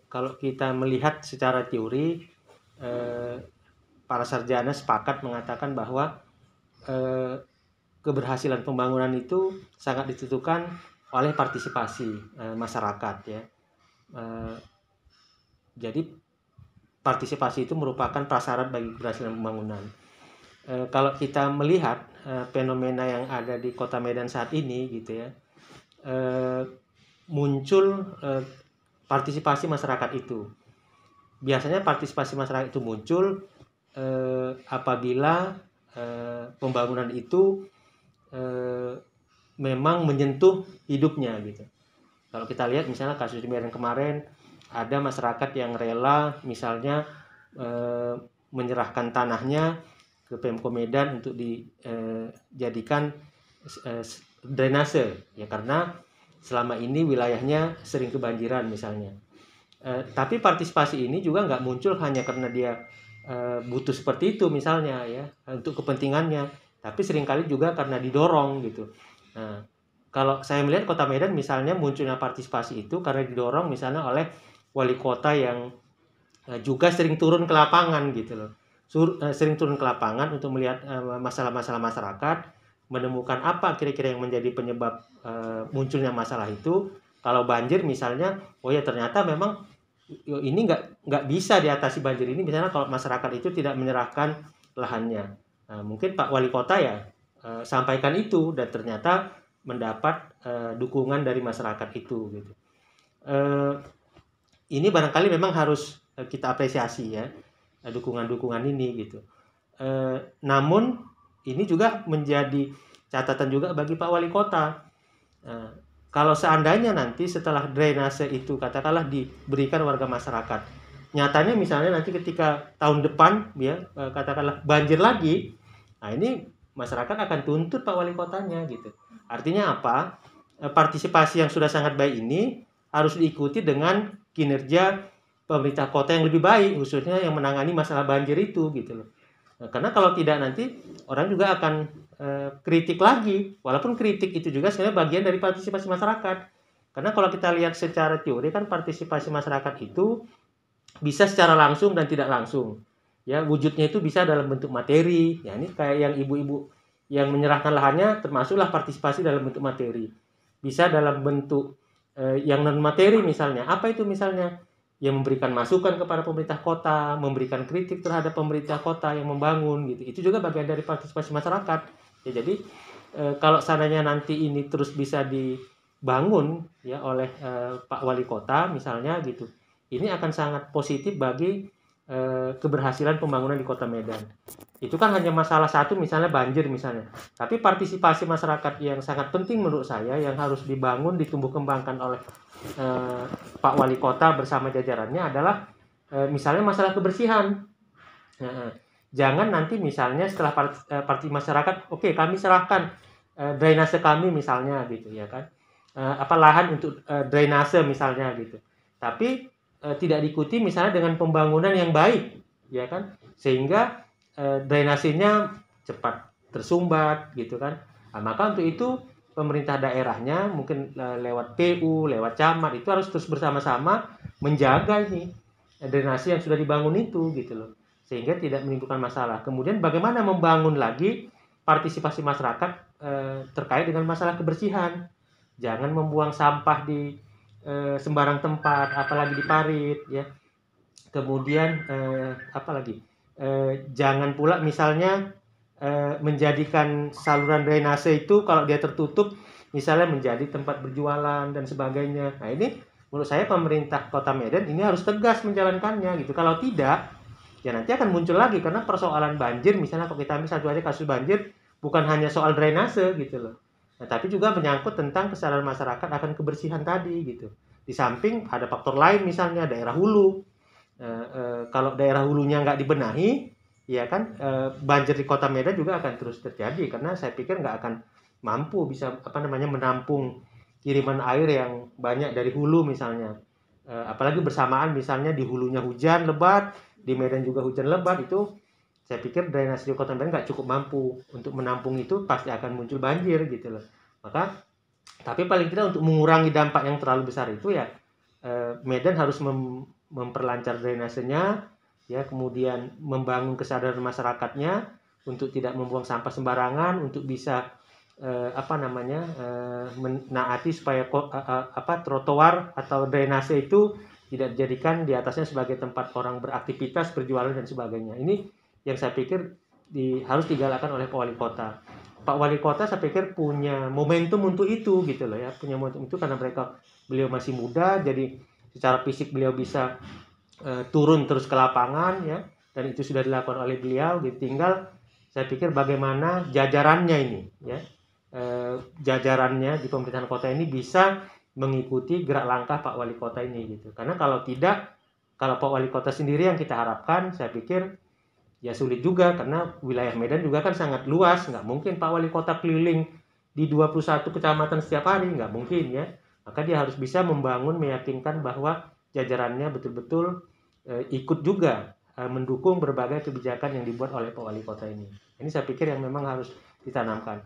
kalau kita melihat secara teori, para sarjana sepakat mengatakan bahwa keberhasilan pembangunan itu sangat ditentukan oleh partisipasi masyarakat ya. Jadi partisipasi itu merupakan prasyarat bagi keberhasilan pembangunan. Kalau kita melihat fenomena yang ada di Kota Medan saat ini gitu ya, muncul partisipasi masyarakat itu. Biasanya partisipasi masyarakat itu muncul apabila pembangunan itu memang menyentuh hidupnya gitu. Kalau kita lihat misalnya kasus di Medan kemarin, ada masyarakat yang rela misalnya menyerahkan tanahnya ke Pemko Medan untuk dijadikan drainase ya, karena selama ini wilayahnya sering kebanjiran misalnya. Tapi partisipasi ini juga nggak muncul hanya karena dia butuh seperti itu misalnya ya, untuk kepentingannya, tapi seringkali juga karena didorong gitu. Nah, kalau saya melihat Kota Medan misalnya munculnya partisipasi itu karena didorong misalnya oleh wali kota yang juga sering turun ke lapangan gitu loh. Sering turun ke lapangan untuk melihat masalah-masalah masyarakat, menemukan apa kira-kira yang menjadi penyebab munculnya masalah itu. Kalau banjir misalnya, oh ya ternyata memang ini nggak bisa diatasi banjir ini misalnya kalau masyarakat itu tidak menyerahkan lahannya. Nah, mungkin Pak Wali Kota ya sampaikan itu dan ternyata mendapat dukungan dari masyarakat itu gitu. Ini barangkali memang harus kita apresiasi ya, dukungan-dukungan ini gitu. Namun ini juga menjadi catatan juga bagi Pak Wali Kota. Kalau seandainya nanti setelah drainase itu katakanlah diberikan warga masyarakat, nyatanya misalnya nanti ketika tahun depan ya katakanlah banjir lagi, nah ini masyarakat akan tuntut Pak Wali Kotanya gitu. Artinya apa? Partisipasi yang sudah sangat baik ini harus diikuti dengan kinerja pemerintah kota yang lebih baik, khususnya yang menangani masalah banjir itu gitu loh. Nah, karena kalau tidak nanti orang juga akan kritik lagi, walaupun kritik itu juga sebenarnya bagian dari partisipasi masyarakat. Karena kalau kita lihat secara teori kan partisipasi masyarakat itu bisa secara langsung dan tidak langsung. Ya, wujudnya itu bisa dalam bentuk materi. Ya, ini kayak yang ibu-ibu yang menyerahkan lahannya termasuklah partisipasi dalam bentuk materi. Bisa dalam bentuk yang non materi misalnya. Apa itu misalnya? Yang memberikan masukan kepada pemerintah kota, memberikan kritik terhadap pemerintah kota yang membangun gitu. Itu juga bagian dari partisipasi masyarakat. Ya, jadi kalau seandainya nanti ini terus bisa dibangun ya oleh Pak Wali Kota misalnya gitu, ini akan sangat positif bagi keberhasilan pembangunan di Kota Medan. Itu kan hanya masalah satu misalnya banjir misalnya, tapi partisipasi masyarakat yang sangat penting menurut saya yang harus dibangun, ditumbuh kembangkan oleh Pak Wali Kota bersama jajarannya adalah misalnya masalah kebersihan. Jangan nanti misalnya setelah parti masyarakat, oke, kami serahkan drainase kami misalnya gitu ya kan, lahan untuk drainase misalnya gitu, tapi tidak diikuti misalnya dengan pembangunan yang baik ya kan, sehingga drainasenya cepat tersumbat gitu kan. Nah, maka untuk itu pemerintah daerahnya mungkin lewat PU, lewat camat itu harus terus bersama-sama menjaga ini drainase yang sudah dibangun itu gitu loh, sehingga tidak menimbulkan masalah. Kemudian bagaimana membangun lagi partisipasi masyarakat terkait dengan masalah kebersihan. Jangan membuang sampah di sembarang tempat, apalagi di parit ya. Kemudian jangan pula misalnya menjadikan saluran drainase itu kalau dia tertutup misalnya menjadi tempat berjualan dan sebagainya. Nah, ini menurut saya pemerintah Kota Medan ini harus tegas menjalankannya gitu. Kalau tidak, ya nanti akan muncul lagi, karena persoalan banjir misalnya kalau kita ambil satu aja kasus banjir, bukan hanya soal drainase gitu loh. Nah, tapi juga menyangkut tentang kesadaran masyarakat akan kebersihan tadi gitu. Di samping ada faktor lain misalnya daerah hulu. Kalau daerah hulunya nggak dibenahi, ya kan banjir di Kota Medan juga akan terus terjadi, karena saya pikir nggak akan mampu bisa menampung kiriman air yang banyak dari hulu misalnya. Apalagi bersamaan misalnya di hulunya hujan lebat, di Medan juga hujan lebat, itu saya pikir drainase di Kota Medan nggak cukup mampu untuk menampung itu, pasti akan muncul banjir gitu loh. Maka tapi paling tidak untuk mengurangi dampak yang terlalu besar itu ya Medan harus memperlancar drainasenya, ya, kemudian membangun kesadaran masyarakatnya untuk tidak membuang sampah sembarangan, untuk bisa menaati supaya trotoar atau drainase itu tidak dijadikan di atasnya sebagai tempat orang beraktivitas, berjualan dan sebagainya. Ini yang saya pikir harus digalakkan oleh Pak Wali Kota. Pak Wali Kota saya pikir punya momentum untuk itu gitu loh ya, punya momentum itu karena beliau masih muda, jadi secara fisik beliau bisa turun terus ke lapangan ya, dan itu sudah dilakukan oleh beliau. Tinggal saya pikir bagaimana jajarannya ini ya, jajarannya di pemerintahan kota ini bisa mengikuti gerak langkah Pak Wali Kota ini gitu. Karena kalau tidak, kalau Pak Wali Kota sendiri yang kita harapkan, saya pikir ya sulit juga, karena wilayah Medan juga kan sangat luas, nggak mungkin Pak Wali Kota keliling di 21 kecamatan setiap hari, nggak mungkin ya. Maka dia harus bisa membangun, meyakinkan bahwa jajarannya betul-betul ikut juga mendukung berbagai kebijakan yang dibuat oleh Pak Wali Kota ini. Ini saya pikir yang memang harus ditanamkan.